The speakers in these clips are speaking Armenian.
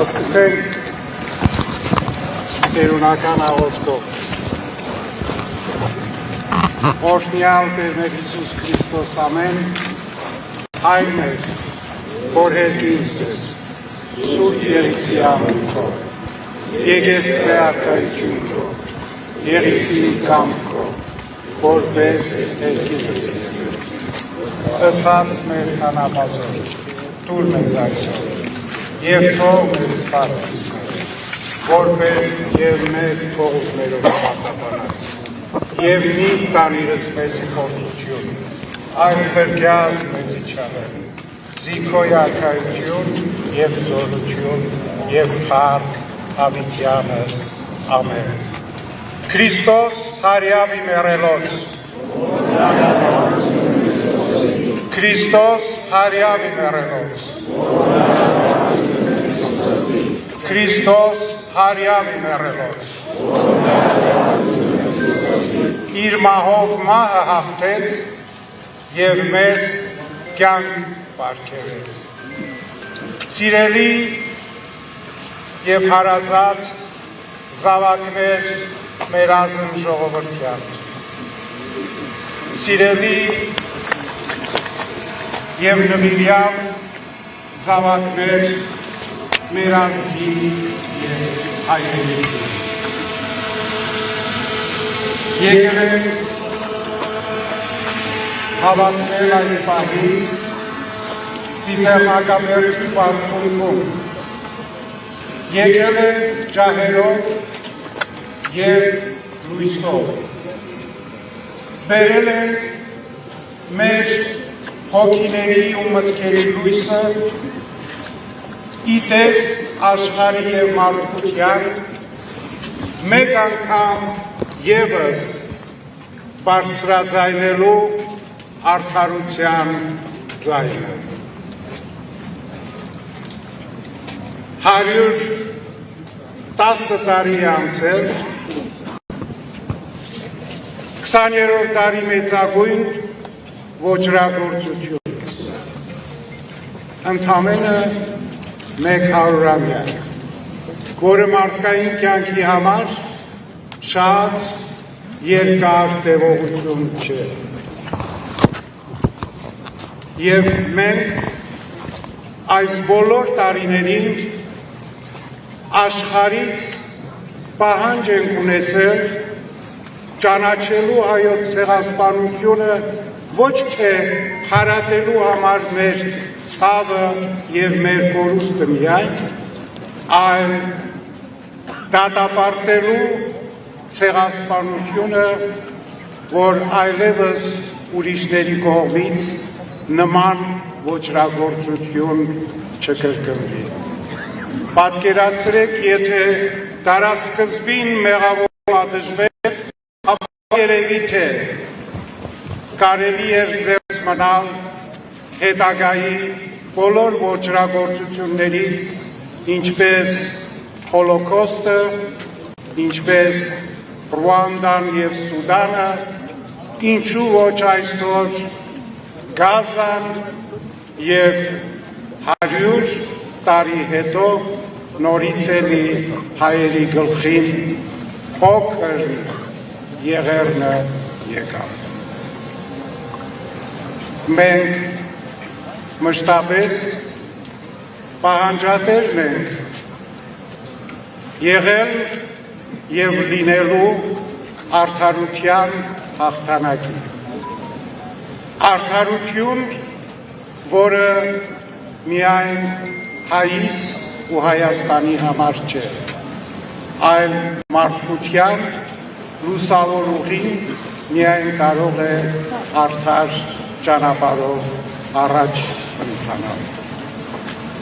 Սկսենք տերունական աղոթքով։ Օրհնյալ Տեր մեր Հիսուս Քրիստոս ամեն, Հայր մեր, որ հետքինս ես, Սուրբ Եղիցի անունքով, եկես ձե արքայություն քո, Եղիցի կամքով, որպես հետքինս եղել։ Ըսած մեր անապազոր, տուր մեզ այսօր, և թող մեզ սպառեցնել, որպես և մեր փողոցներով պատահանած, և մի տանիրս մեզի խորձություն, այլ փրկյալ մեզի չարել, զիքոյ արքայություն և զորություն և փառք հավիտյանս, ամեն։ Քրիստոս հարյավի մեռելոց, Քրիստոս հարյավի մեռելոց, Քրիստոս հարյավի մեռելոց, իր մահով մահը հաղթեց և մեզ կյանք պարգևեց։ Սիրելի և հարազատ զավակներ մեր ազն ժողովրդյան, սիրելի և նվիրյալ զավակներ մեր ազգի և հայրենի։ Եկել ենք հավատնել այս պահի Ծիծեռնակաբերդի բարձունքում, եկել ենք ջահերով և լույսով, բերել ենք մեր հոգիների ու մտքերի լույսը իտես աշխարհի և մարդկության մեկ անգամ ևս բարձրաձայնելու արդարության ձայնը։ 110 տարի անցել, 20-րդ դարի մեծագույն ոճրագործությունից, ընդամենը 100-ամյակ, որը մարդկային կյանքի համար շատ երկար տևողություն չէ։ Եվ մենք այս բոլոր տարիներին աշխարհից պահանջ ենք ունեցել ճանաչելու հայոց ցեղասպանությունը ոչ թե հարատելու համար մեր ցավը և մեր կորուստը միայն, այլ դատապարտելու ցեղասպանությունը, որ այլևս ուրիշների կողմից նման ոճրագործություն չկրկնվի։ Պատկերացրեք, եթե դարասկզբին մեղավոր պատժվեր, ապա երևի թե կարելի էր զերծ մնալ հետագայի բոլոր ոճրագործություններից, ինչպես Հոլոկոստը, ինչպես Ռուանդան և Սուդանը, ինչու ոչ այսօր Գազան և 100 տարի հետո նորից էլի հայերի գլխին փոքր եղեռնը եկավ։ Մենք մշտապես պահանջատերն ենք եղել և լինելու արդարության հաղթանակի։ Արդարություն, որը միայն հայիս ու Հայաստանի համար չէ, այլ մարդկության լուսավոր ուղին միայն կարող է արդար ճանապարհով առաջ ընթանալ։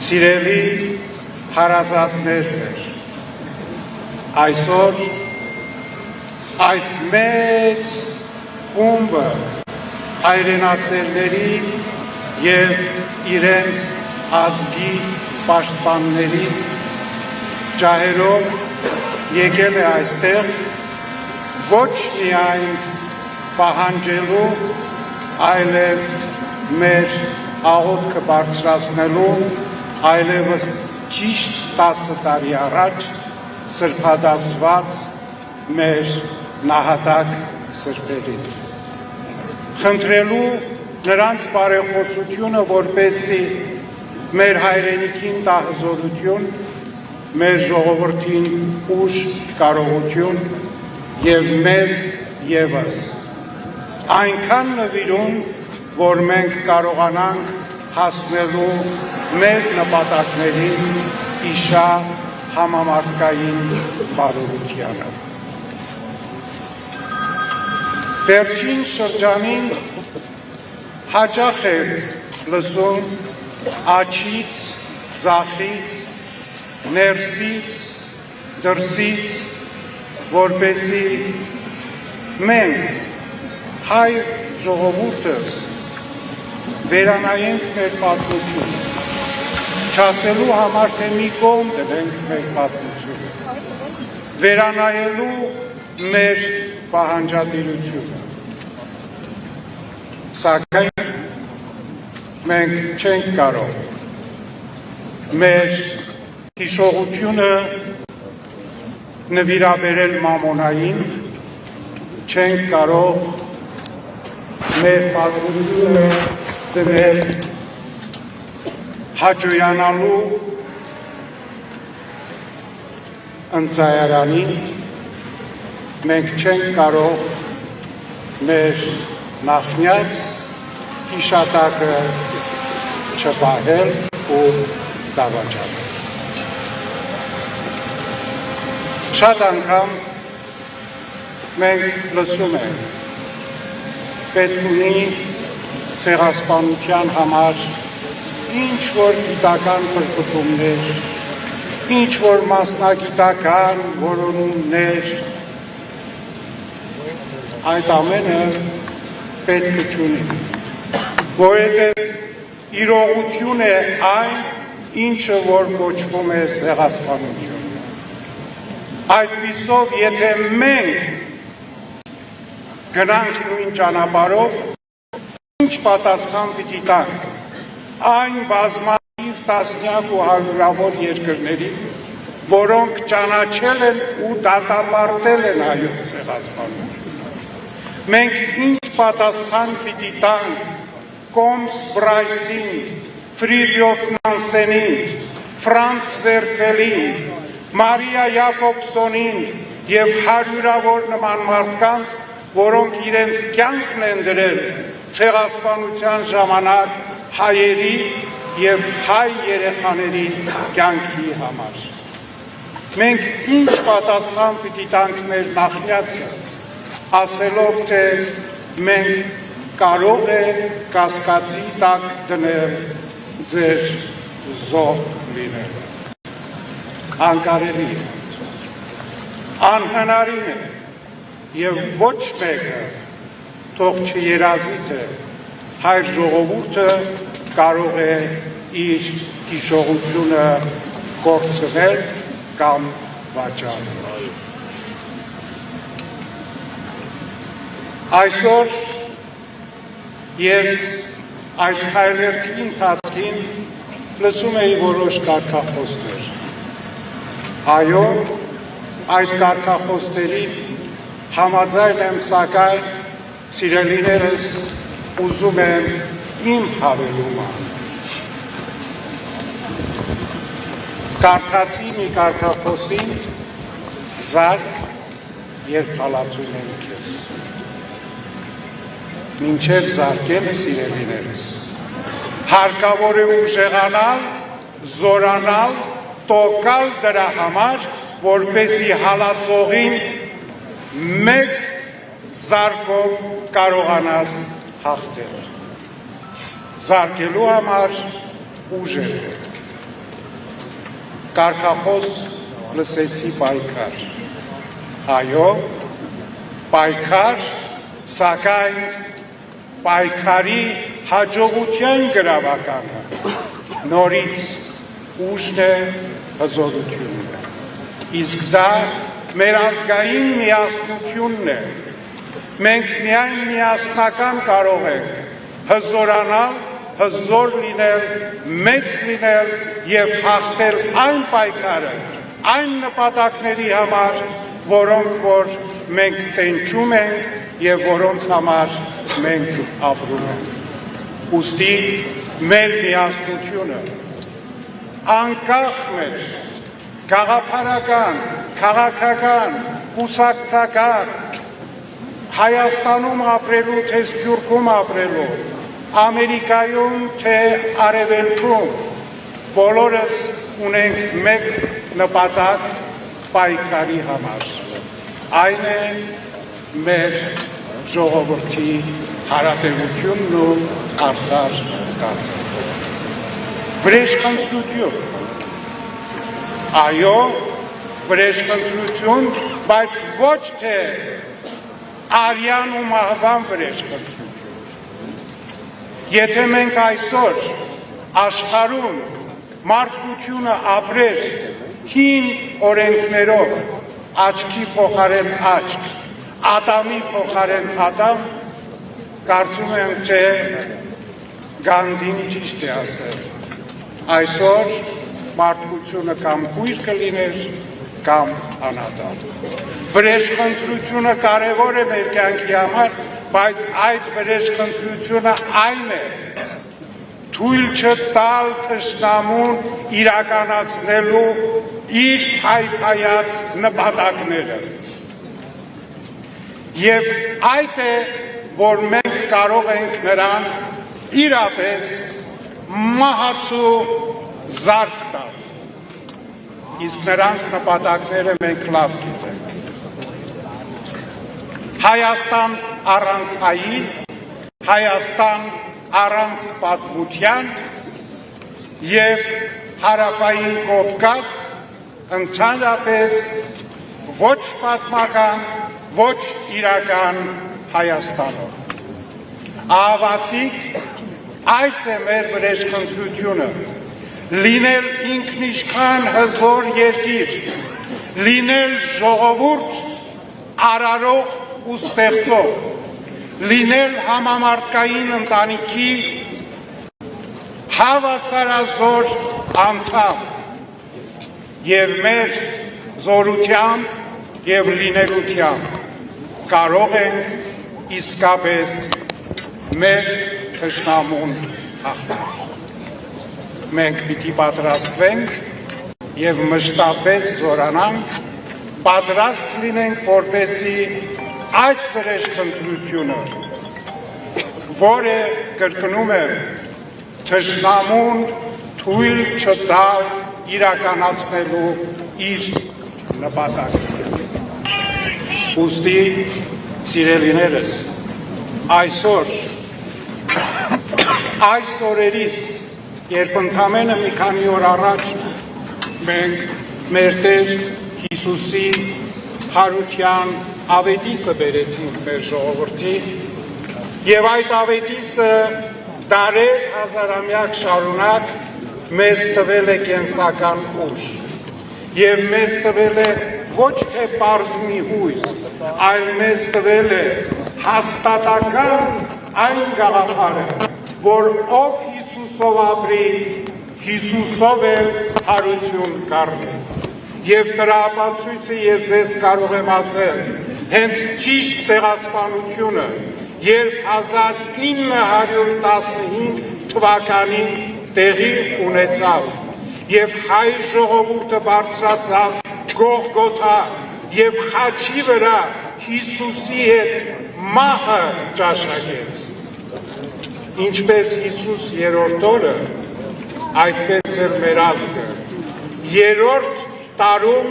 Սիրելի հարազատներ, այսօր այս մեծ խումբը հայրենասերների և իրենց ազգի պաշտպանների ջահերով եկել է այստեղ ոչ միայն պահանջելու, այլև մեր աղոթքը բարձրացնելու, այլևս ճիշտ 10 տարի առաջ սրբադասված մեր նահատակ սրբերին։ Խնդրելու նրանց բարեխոսությունը, որպեսզի մեր հայրենիքին տա հզորություն, մեր ժողովրդին ուժ կարողություն և մեզ ևս այնքան նվիրում, որ մենք կարողանանք հասնելու մեր նպատակներին իշա համամարտկային բարօրությանը։ Վերջին շրջանին հաճախ է լսում աջից, ձախից, ներսից, դրսից, որպեսզի մենք հայ ժողովուրդս վերանայենք մեր պատմությունը, չասելու համար թե մի կողմ դնենք մեր պատմությունը, վերանայելու մեր պահանջատիրությունը։ Սակայն մենք չենք կարող մեր հիշողությունը նվիրաբերել մամոնային, չենք կարող մեր պատմությունը դնել հաճոյանալու ընծայարանին, մենք չենք կարող մեր նախնյաց հիշատակը չպահել ու դավաճանել։ Շատ անգամ մենք լսում ենք պետք ունի ցեղասպանության համար ինչ-որ գիտական փրկություններ, ինչ-որ մասնագիտական որոնումներ, այդ ամենը պետք չունի, որովհետև իրողություն է այն, ինչը որ կոչվում է ցեղասպանություն։ Այդպիսով, եթե մենք գնանք նույն ճանապարհով, ինչ պատասխան պիտի տանք այն բազմաթիվ տասնյակ ու հարյուրավոր երկրների, որոնք ճանաչել են ու դատապարտել են հայոց ցեղասպանությունը։ Մենք ինչ պատասխան պիտի տանք Կոմս Բրայսին, Ֆրիդյոֆ Նանսենին, Ֆրանց Վերֆելին, Մարիա Յակոբսոնին և հարյուրավոր նման մարդկանց, որոնք իրենց կյանքն են դրել ցեղասպանության ժամանակ հայերի և հայ երեխաների կյանքի համար։ Մենք ինչ պատասխան պիտի տանք մեր նախնյացը, ասելով, թե մենք կարող է կասկածի տակ դնել ձեր զոհ լինելը։ Անկարելի է, անհնարին է և ոչ մեկը թող չերազի, թե հայր ժողովուրդը կարող է իր հիշողությունը կորցնել կամ վաճառել։ Այսօր ես այս քայլերթի ընթացքին լսում էի որոշ կարգախոսներ։ Այո, այդ կարգախոսների համաձայն եմ, սակայն սիրելիներս ուզում եմ իմ հավելումը։ Կարդացի մի կարգախոսին զարկ, երբ հալածում եմ քեզ։ Մինչև զարկելը սիրելիներս։ Հարկավոր է ուժեղանալ, զորանալ, տոկալ դրա համար, որպեսզի հալածողին մեկ զարկով կարողանաս հաղթել։ Զարկելու համար ուժ է պետք։ Կարգախոս լսեցի պայքար։ Այո, պայքար, սակայն պայքարի հաջողության գրավականը նորից ուժն է, հզորությունն է։ Իսկ դա մեր ազգային միասնությունն է։ Մենք միայն միասնական կարող ենք հզորանալ հզոր լինել, մեծ լինել և հաղթել այն պայքարը, այն նպատակների համար, որոնք որ մենք տենչում ենք և որոնց համար մենք ապրում ենք։ Ուստի մեր միասնությունը, անկախ մեր գաղափարական, քաղաքական, կուսակցական, Հայաստանում ապրելու, թե Սփյուռքում ապրելու, Ամերիկայում, թե Արևելքում, բոլորս ունենք մեկ նպատակ պայքարի համար։ Այն է մեր ժողովրդի հարաբերությունն ու արդար կարգը։ Վրեժխնդրություն։ Այո, վրեժխնդրություն, բայց ոչ թե արյան ու մահվան վրեժխնդրություն։ Եթե մենք այսօր աշխարհում մարդկությունը ապրեր հին օրենքներով, աչքի փոխարեն աչք, Ադամի փոխարեն Ադամ, կարծում եմ, թե Գանդին ճիշտ է ասել։ Այսօր մարդկությունը կամ կույր կլիներ, կամ անադարձ։ Վրեժխնդրությունը կարևոր է մեր կյանքի համար, բայց այդ վրեժխնդրությունը այն է, թույլ չտալ թշնամուն իրականացնելու իր փայփայած նպատակները։ Եվ այդ է, որ մենք կարող ենք նրան իրապես մահացու զարկ տալ։ Իսկ նրանց նպատակները մենք լավ գիտենք։ Հայաստան առանց հայի, Հայաստան առանց պատմության և հարավային Կովկաս ընդհանրապես ոչ պատմական, ոչ իրական Հայաստանով։ Ահավասիկ, այս է մեր վրեժխնդրությունը, լինել ինքնիշխան հզոր երկիր, լինել ժողովուրդ արարող ու ստեղծող, լինել համամարտկային ընտանիքի հավասարազոր անդամ և մեր զորությամբ և լինելությամբ կարող ենք իսկապես մեր թշնամուն հաղթել։ Մենք պիտի պատրաստվենք և մշտապես զորանանք, պատրաստ լինենք, որպեսզի այս վրեժխնդրությունը, որը կրկնում եմ, թշնամուն թույլ չտալ իրականացնելու իր նպատակները։ Ուստի, սիրելիներս, այսօր, այս օրերից, երբ ընդամենը մի քանի օր առաջ մենք մեր Տեր Հիսուսի հարության ավետիսը բերեցինք մեր ժողովրդի և այդ ավետիսը դարեր հազարամյակ շարունակ մեզ տվել է կենսական ուժ և մեզ տվել է ոչ թե պարզ մի հույս, այլ մեզ տվել է հաստատական այն գաղափարը, որ ով Հիսուսով ապրի, Հիսուսով էլ հարություն կառնի։ Եվ դրա ապացույցը ես ձեզ կարող եմ ասել, հենց ճիշտ ցեղասպանությունը, երբ 1915 թվականին տեղի ունեցավ և հայ ժողովուրդը բարձրացավ Գողգոթա և խաչի վրա Հիսուսի հետ մահը ճաշակեց։ Ինչպես Հիսուս երրորդ օրը, այդպես էլ մեր ազգը։ Երրորդ տարում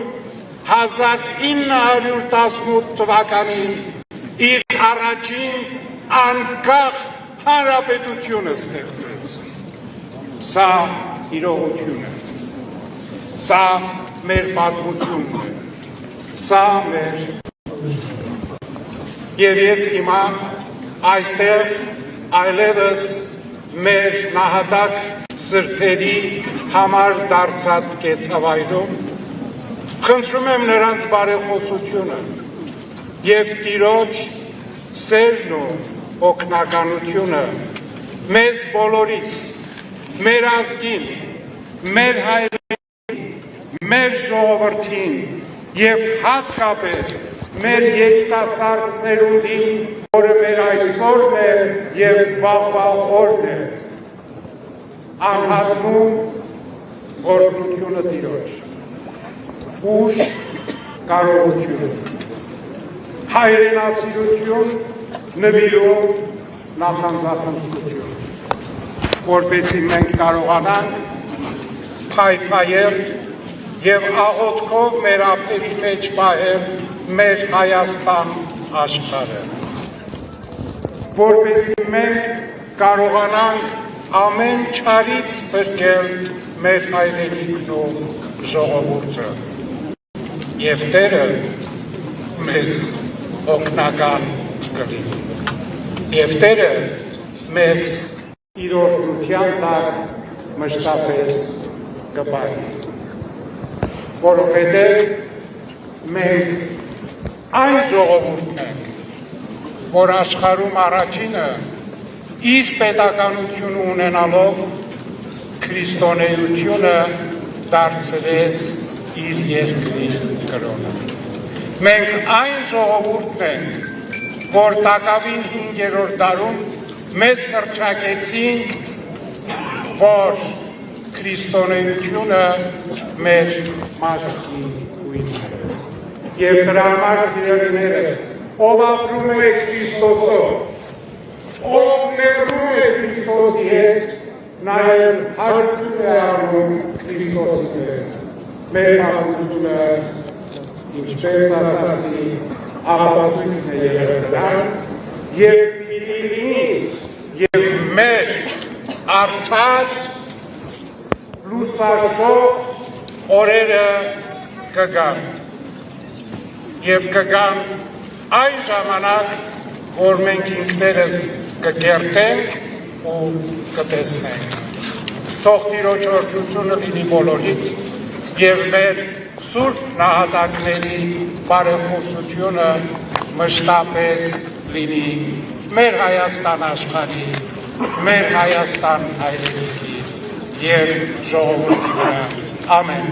1918 թվականին իր առաջին անկախ հանրապետությունը ստեղծեց։ Սա իրողություն է, սա մեր պատմությունն է, սա մեր և ես հիմա այստեղ այլևս մեր նահատակ սրբերի համար դարձած կեցավայրում խնդրում եմ նրանց բարեխոսությունը և Տիրոջ սերն ու օգնականությունը մեզ բոլորիս, մեր ազգին, մեր հայրենին, մեր ժողովրդին և հատկապես մեր երիտասարդ սերունդին, որը մեր այսօրն է և վաղվա օրն է, անհատնում օրհնությունը Տիրոջ, ուժ, կարողություն, հայրենասիրություն, նվիրում, նախանձախնդրություն, որպեսզի մենք կարողանանք փայփայել և աղոթքով մեր ափերի մեջ պահել մեր Հայաստան աշխարհը, որպեսզի մենք կարողանանք ամեն չարից փրկել մեր հայրենիքն ու ժողովուրդը, և Տերը մեզ օգնական կլինի, և Տերը մեզ իր օրհնության տակ մշտապես կպահի, որովհետև մենք այն ժողովուրդն ենք, որ աշխարհում առաջինը իր պետականությունը ունենալով քրիստոնեությունը դարձրեց իր երկրի կրոնը։ Մենք այն ժողովուրդն ենք, որ տակավին 5-րդ դարում մեզ հռչակեցինք, որ քրիստոնեությունը մեր մաշկի ույնն է։ Եվ դրա համար սիրելիներս, ով ապրում է Քրիստոսով, ով ներում է Քրիստոսի հետ, նաև հարություն է առնում Քրիստոսի պես։ Մեր պատմությունը, ինչպես ասացի, ապացույցն է եղել դրան, և պիտի լինի, և մեր արդար լուսաշող օրերը կգան, և կգան այն ժամանակ, որ մենք ինքներս կկերտենք ու կտեսնենք։ Թող Տիրոջ օրհնությունը լինի բոլորիդ, և մեր սուրբ նահատակների բարեխոսությունը մշտապես լինի մեր Հայաստան աշխարհի, մեր Հայաստան հայրենիքի և ժողովրդի վրա։ Ամեն։